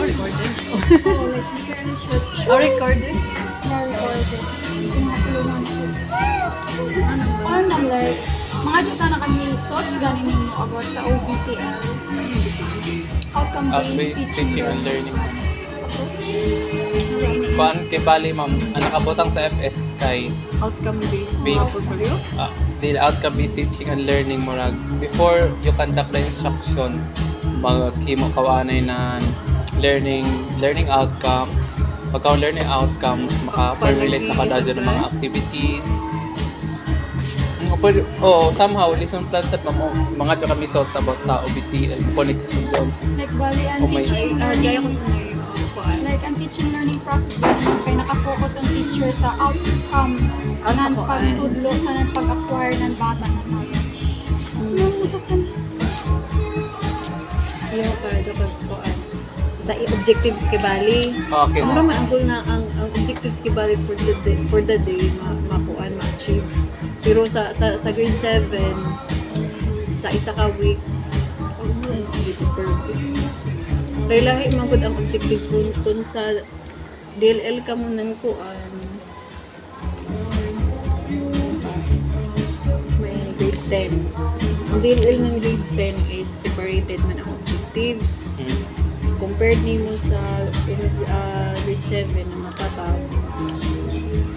recorded? Oh, like literally short. Oh, recorded? Na recorded. Yung mga tulungan siya. Ano like, mga dyan na kami thoughts ganin ninyo about sa OBTL. Outcome-based teaching and learning. Kuan kay bali ma'am, ang nakabutang sa FS kay Outcome-based mga based portfolio? the outcome based teaching and learning murag before you conduct the instruction maghimo kawanay na learning outcomes pagka learning outcomes maka-formulate na kada dyan ng mga activities. Pwede, somehow lesson plan sa mga dyan kami thoughts about sa OBT and connect Jones. Like, bali, ang Oh my- teaching Gaya learning, ko scenario. Kuan. like, ang teaching learning process ganin kay nakafocus ang teacher sa outcome Sa ng kuan. pagtudlo sa ng pag-acquire ng bata ng knowledge. Yung usapan. Ayaw ka, ito ka kuan. Sa objectives kay Bali. Okay. Ang naman ang goal na ang objectives kay Bali for the day makuan ma-achieve. Pero sa grade 7 sa isa ka week dito per week. Kaya lahi man gud ang objective kung sa DLL ka mo nan kuan. May grade 10. Ang DLL ng grade 10 is separated man ang objectives. Compared nimo sa grade 7 na matataw,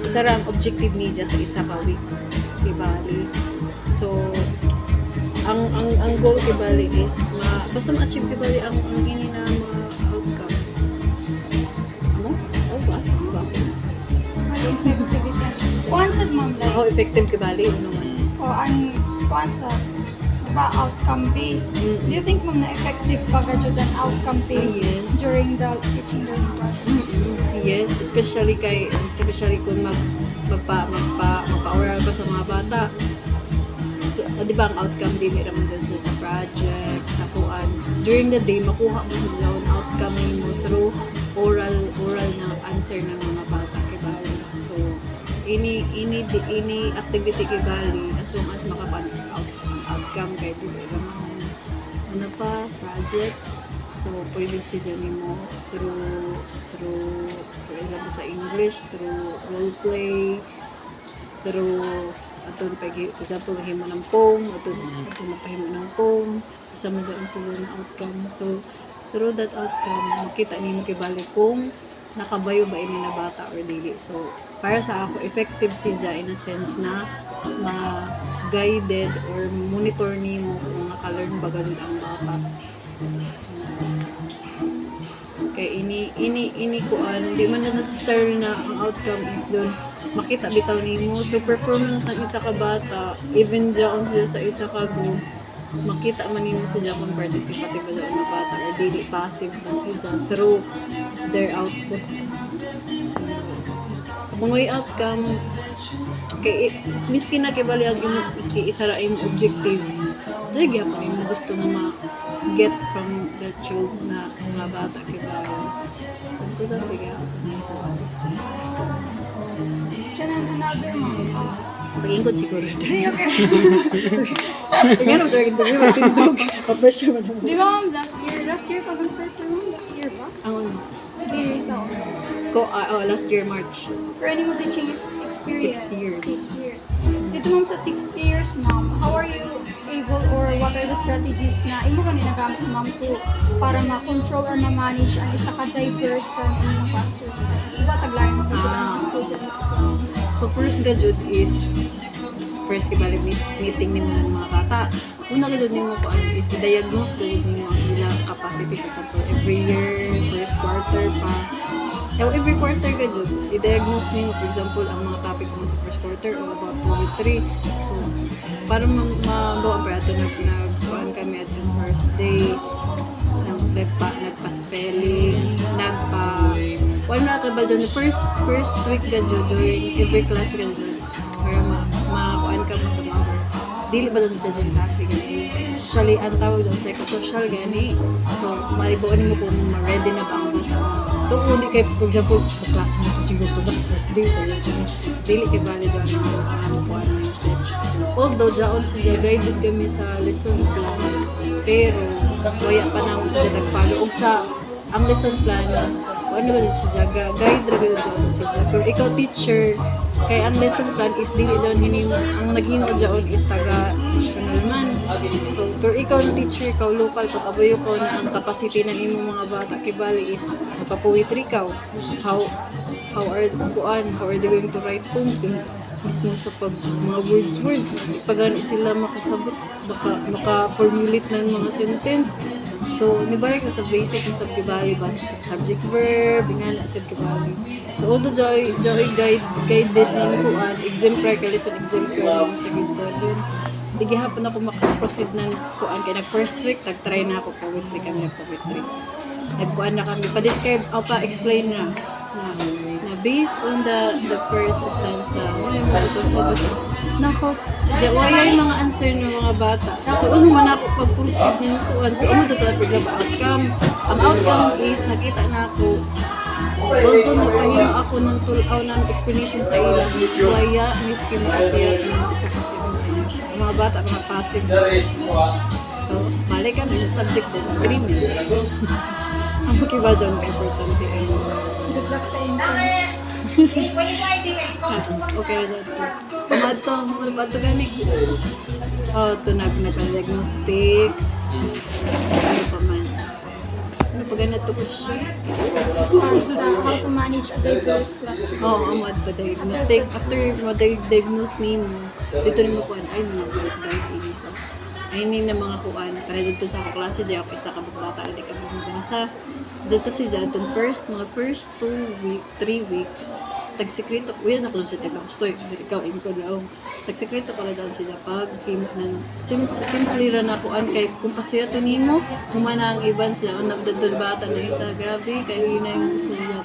isa ra ang objective niya sa isa ka week kay Bali. So ang goal kay Bali is basta ma-achieve kay Bali ang ini na mga outcome. Ano? Ba? May effectivity. Kuhan sa ma'am, like, How effective kay Bali naman. o ang kuhan sa, diba, outcome-based. Do you think, ma'am, na effective pa ka dyan ang outcome-based Yes. during the teaching learning process? Yes, especially kung magpa-oral ka sa mga bata. Di ba ang outcome din naman dyan siya sa project, sa kuan. During the day, makuha mo sila ang outcome mo through oral na answer ng mga bata kay Bali. So, ini activity kay Bali as long as makapan outcome kay Bali. Ano pa, projects. So, pwede siya mo through for example sa English, through role play, through atong example mahimo ng poem, atong mapahimo ng poem, kasama dyan siya ng outcome. So, through that outcome, makita nimo kay Bali kung nakabayo ba ini na bata or dili. So, para sa ako, effective siya in a sense na ma-guided or monitor nimo kung naka-learn ba gud ang bata. Okay, ini kuan di man na necessary na ang outcome is doon makita bitaw nimo through performance ng isa ka bata, even diyan siya sa isa ka group, makita man nimo siya kung participative ba na bata or dili passive ba siya through their output. So kung may outcome kay miski na kay bali ang miski isa ra imong objective jay gyapon imong gusto na ma-get from the child na mga bata kay bali. So ko ta bigyan Siya na another, ma'am. pag-ingkod siguro dahil tingnan mo siya ginto mo tindog pa-pressure man Di ba, ma'am, last year pa nag-start to, ma'am? Last year ba? ang Hindi, so. last year March Pero any mo teaching experience? 6 years. 6 years. Dito, ma'am, sa 6 years, ma'am, how are you able or what are the strategies na imo ka ginagamit, ma'am, to para ma-control or ma-manage ang isa ka-diverse ka ng inyong classroom? Iba taglayan mo dito ng mga students. So first gadget is kibali meeting nimo ng mga bata. Una gadget nimo ko is i-diagnose gadget nimo ang ilang capacity for example every year, first quarter pa. Every quarter gadget i-diagnose nimo for example ang mga topic mo sa first quarter or about 2 or 3. So para mabawa ang prato nagkuhan kami at the first day nagpa-spelling, wala ka ba doon, first week ka dyan, during every class ka dyan, para makakuan ka mo sa mga dili ba doon sa dyan klase ka dyan. Actually, ang tawag doon, psychosocial gani. So, malibuan mo kung ma-ready na ba ang bata. Ito kung hindi kayo, for example, klase mo ito siguro na first day, seryoso mo, dili kayo bali dyan ang kuan mindset. Although, dyan siya guided kami sa lesson plan, pero waya pa na ako sa dyan nag-follow. O sa ang lesson plan, kung ano ba siya jaga, guide ra gyud dyan siya. Pero ikaw teacher, kaya ang lesson plan is dili dyan hinimo, ang naghimo dyan is taga national man. So, pero ikaw ang teacher, ikaw local, patabuyo ko na ang capacity ng imong mga bata kibali is magpapoetry ka. How are they going to write poem? Mismo sa pag mga words, pagani sila makasabot, maka-formulate ng mga sentence. So, nibalik na sa basic ng subkibali, basta sa subject verb, nga na subkibali. So, although joy guided ng kuan, exemplar, lesson exemplar ng sa grade 7. Di gihapon ako makaproceed ng kuan, kaya nag-first week, nag-try na ako poetry kami, poetry. Nagkuan na kami, pa-describe, pa-explain na based on the first stanza, may mga ito sabi ko, nako, wala yung mga answer ng mga bata. So, ano man ako pag-proceed ng kuan. So, ano dito, for example, outcome. Ang outcome is, nakita na ako, although nagpahimo ako ng tulaw ng explanation sa ilang, waya, miski mo siya, isa kasi ang mga bata, mga passive. So, balik kami sa subject sa screening. Ang makiba dyan, importante. Good luck sa intern. Okay na dyan. Pamato, ano gani? Oh, ito nag-diagnostic. Ano pa man? Ano pa ganito ko siya? Sa how to manage a diverse classroom. Oo, ang mga diagnostic. After ma-diagnose ni mo, dito rin mo kuhan, ay, mga bright isa. Ay, hindi na mga kuhan. Para dito sa kaklase, dyan ako isa ka bata, hindi ka bumabasa. Dito si Janton, mga first 3 weeks, tagsekreto, uyan ako siya tag-gustoy, ikaw, ko daw. Tagsekreto ko na daw siya pag himot na, simple ra na kuan kay kung pasuya to nimo, humana ang iban siya, ang nabdadol bata na isa, grabe, kay hina yung suyat.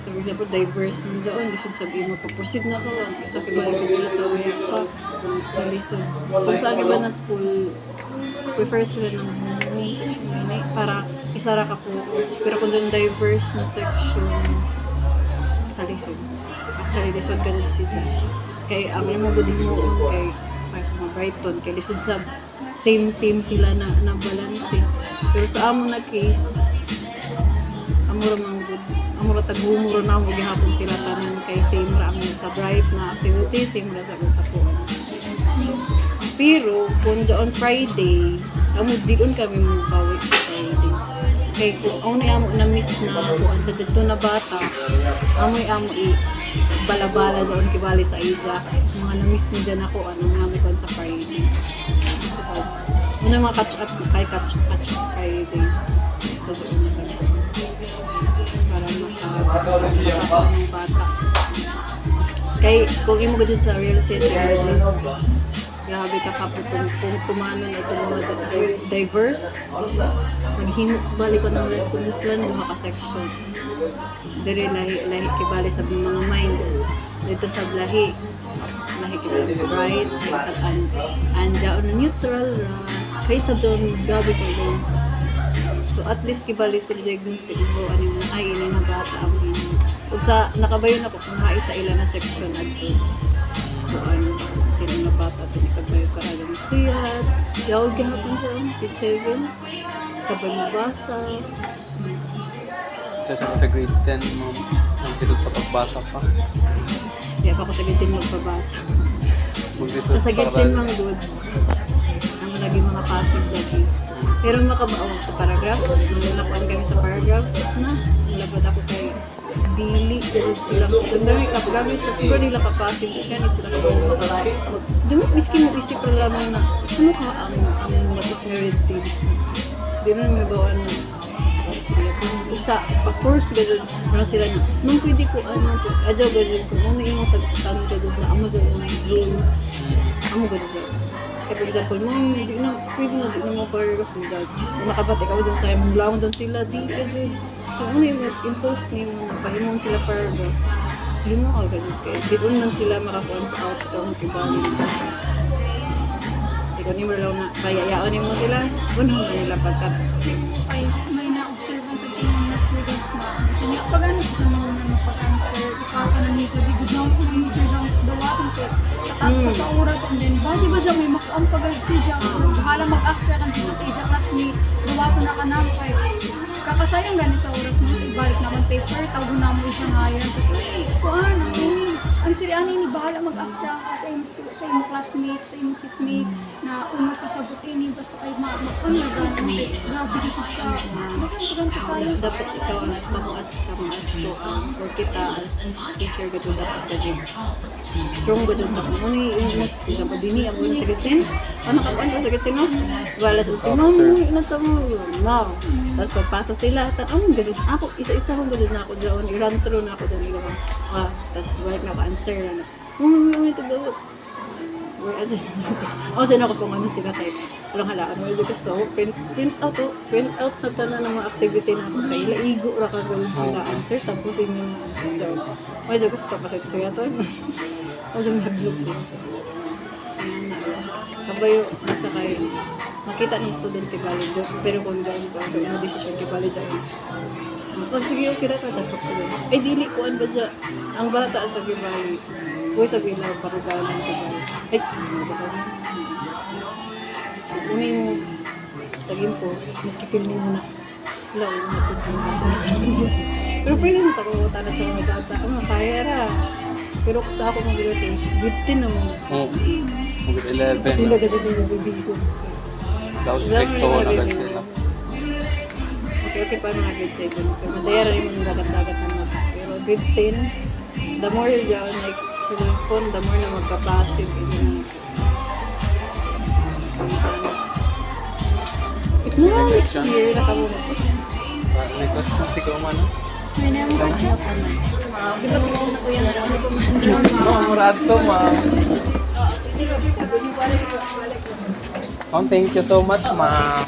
So, for example, diverse mo dyan, lisod sabi mo, pag-proceed na ko, ang isa kibalik ko ulit ako yan pa, sa lisod. Kung saan iba na school, prefer sila ng home section na para isara ka focus. Pero kung dyan diverse na section, lisod. Actually, lisod ka din siya. Kay amin mo good mo kay para sa mga Brighton, kay lisod sa same sila na balance. Pero sa amo na case, amura mang good. Amura tag-humuro na mo gihapon sila tanan kay same ra ang sa bright na activity, same ra sa kuan. Pero kung on Friday, amo diun kami magbawi sa Friday. Kay kung ang amo na miss na kuan sa dito na bata, amo balabala doon kibali sa Asia. Mga na-miss ni dyan ako, nga may kuan sa Friday. Muna mga catch up Friday. So doon na kami. Para makakapag ng bata. Kay kung imo gud sa real estate grabe ka kapag kung tumanon ito mga diverse, maghimok balik ko ng lesson plan, duha ka section. Dari lahi kibali sa mga mind. Dito sa lahi kibali bright, kay sa anja on neutral ra, kay sa doon grabe ka doon. So at least kibali sa diagnostic ko ano yung ay ini na bata ang ini. So sa nakabayon ako kung hai sa ilan na section adto. So ano sila na bata ito ikabayo ka alam siyat yawag gahapon sa grade 7 kabay magbasa Sa grade 10 mo, mag-isot sa pagbasa pa. kaya pa ako sa grade 10 magbabasa Mag-isot sa grade 10 mang good ang lagi mga passive lagi pero makabaong sa paragraph nung nakuan kami sa paragraph na malapad ako kay dili ganun sila kung dami kapagabi sa siguro nila kapasig kan sila ko dumit miskin mo isip ko lamang na ano ka ang mag-married things di na may bawaan na siya kung sa force ganun na sila na nung pwede ko adyaw ganun kung ano yung tag-stand ganun na amo ganun yung amo ganun kaya for example pwede na di na mga paragraph mo dyan kung nakabati ka dyan sa mong lang dyan sila di ka dyan kung ano yung impulse niyo na pahimong sila paragraph, yun mo agad kayo. Di ko naman sila makakuha sa outcome kibali. Ikaw niyo malaw na kayayaan mo sila, unang na nila pagkat. Ay, may na-observe sa tingin na students na siya pag ano siya mga napag-answer, ikasa na nito, di good na ako user down sa dawatan ko. Tatas pa sa oras, and then basi ba siya may makuang pagad siya. Bahala mag-ask ka kan siya sa ija class ni dawatan na ka na kay kakasay lang gani sa oras mo, ibalik naman paper, tawag na mo siya ngayon. Tapos, kuhaan, ang siriani ni bahala mag-astra ka sa imo sa imo classmate, sa imo seatmate, na una ka sa ini basta kay ma-unya ba, grabe di ka. Basta ko ganito sa'yo. Dapat ikaw ang kamuas ko or kita as teacher ka dapat ka din strong ka dyan tako mo ni yung nas dapat dini ang muna sagitin ano ka pa sagitin no balas ut si mom inato mo now tapos pagpasa sila ang gadyo ako isa-isa kong gadyo na ako dyan i-run through na ako dyan tapos balik na ako answer na ito daw wait, dyan ako kung ano sila type. Walang halaan mo, yung gusto ko, print out na tanan ng mga activity na ako sa ila. Igo ra ka gawin sila answer, tapos inyo na job. Medyo gusto kasi siya to. Medyo nag-look sila. Kabayo, nasa kayo, makita ng student kibali dyan, pero kung dyan ko, kung ano decision kibali dyan. Sige, okay ra ka, tapos pagsabi. Ay, dili ko, ano ba dyan? Ang bata sa kibali, huwag sabihin lang, parugalan kibali. Ay, sa kanya. Una yung taging post, miski filming mo na. Wala, huwag mo tutulong kasi pero pwede mo sa kumunta na sa mga data. Kaya ra. Pero kung sa ako mag-graduate, good 10 naman. Grade 11. Hindi na kasi pinabibig ko. Daw stricto na agad sila. Okay pa mga grade 7. Pero madaya rin mo ng dagat-dagat na mata. Pero grade 10, the more you're down, like, sa phone, the more na magka-passive. Next year, nakamuna po. May question si Kuman. May naman question. Di ba siguro na kuya na lang ako kumanda? Oo, murad to, ma'am. Ma'am, thank you so much, ma'am.